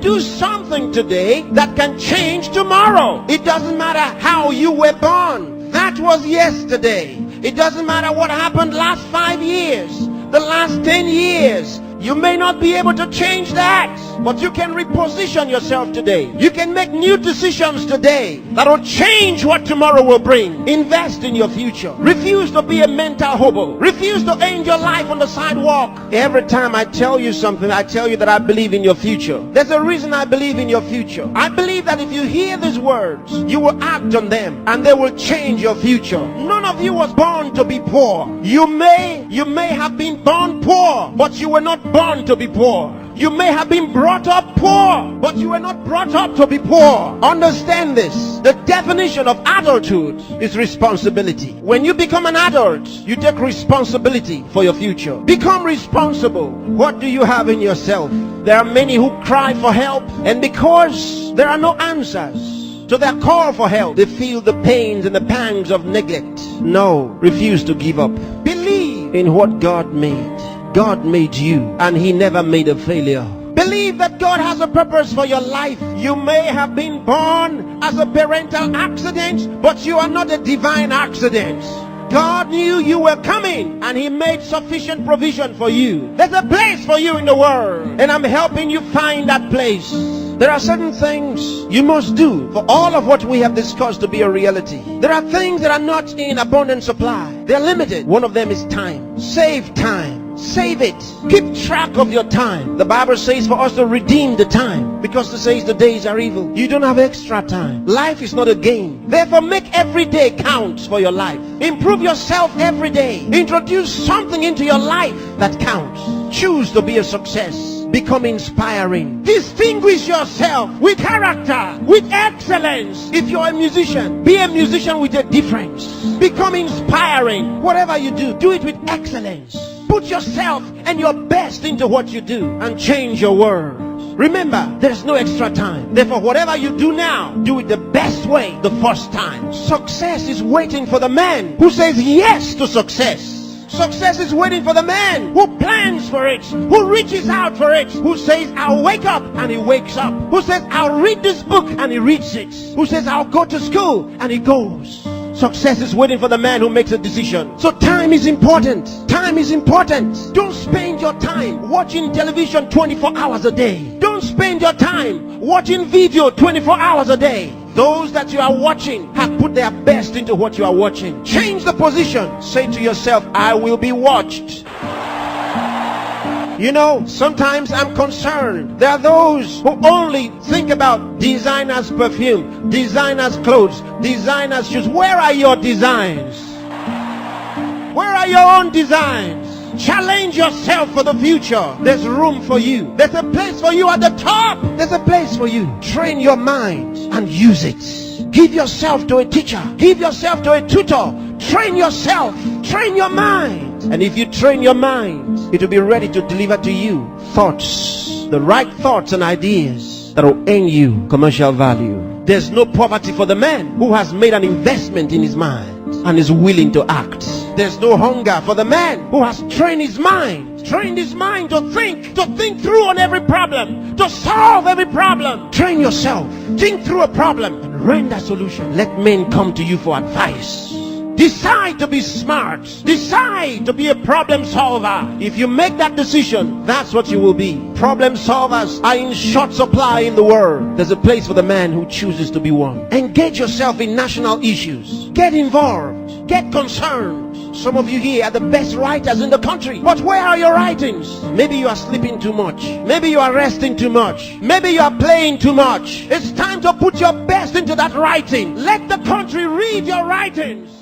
do something today that can change tomorrow. It doesn't matter how you were born. That was yesterday. It doesn't matter what happened last 5 years, the last 10 years. You may not be able to change that, but you can reposition yourself today. You can make new decisions today that will change what tomorrow will bring. Invest in your future. Refuse to be a mental hobo. Refuse to end your life on the sidewalk. Every time I tell you something, I tell you that I believe in your future. There's a reason I believe in your future. I believe that if you hear these words, you will act on them and they will change your future. None of you was born to be poor. You may have been born poor, but you were not born to be poor. You may have been brought up poor, but you were not brought up to be poor. Understand this. The definition of adulthood is responsibility. When you become an adult, you take responsibility for your future. Become responsible. What do you have in yourself? There are many who cry for help, and because there are no answers to their call for help, they feel the pains and the pangs of neglect. No, refuse to give up. Believe in what God made. God made you, and He never made a failure. Believe that God has a purpose for your life. You may have been born as a parental accident, but you are not a divine accident. God knew you were coming, and He made sufficient provision for you. There's a place for you in the world, and I'm helping you find that place. There are certain things you must do for all of what we have discussed to be a reality. There are things that are not in abundant supply. They're limited. One of them is time. Save time. Save it. Keep track of your time. The Bible says for us to redeem the time, because it says the days are evil. You don't have extra time. Life is not a game. Therefore, make every day count for your life. Improve yourself every day. Introduce something into your life that counts. Choose to be a success. Become inspiring. Distinguish yourself with character, with excellence. If you're a musician, be a musician with a difference. Become inspiring. Whatever you do, do it with excellence. Put yourself and your best into what you do and change your world. Remember, there's no extra time. Therefore, whatever you do now, do it the best way the first time. Success is waiting for the man who says yes to success. Success is waiting for the man who plans for it, who reaches out for it, who says, I'll wake up, and he wakes up, who says, I'll read this book, and he reads it, who says, I'll go to school, and he goes. Success is waiting for the man who makes a decision. So time is important. Time is important. Don't spend your time watching television 24 hours a day. Don't spend your time watching video 24 hours a day. Those that you are watching have put their best into what you are watching. Change the position. Say to yourself, I will be watched. You know, sometimes I'm concerned. There are those who only think about designers' perfume, designers' clothes, designers' shoes. Where are your designs? Where are your own designs? Challenge yourself for the future. There's room for you. There's a place for you at the top. There's a place for you. Train your mind and use it. Give yourself to a teacher. Give yourself to a tutor. Train yourself. Train your mind. And if you train your mind, it will be ready to deliver to you thoughts, the right thoughts and ideas that will earn you commercial value. There's no poverty for the man who has made an investment in his mind and is willing to act. There's no hunger for the man who has trained his mind to think through on every problem, to solve every problem. Train yourself. Think through a problem and render solution. Let men come to you for advice. Decide to be smart. Decide to be a problem solver. If you make that decision, that's what you will be. Problem solvers are in short supply in the world. There's a place for the man who chooses to be one. Engage yourself in national issues. Get involved. Get concerned. Some of you here are the best writers in the country. But where are your writings? Maybe you are sleeping too much. Maybe you are resting too much. Maybe you are playing too much. It's time to put your best into that writing. Let the country read your writings.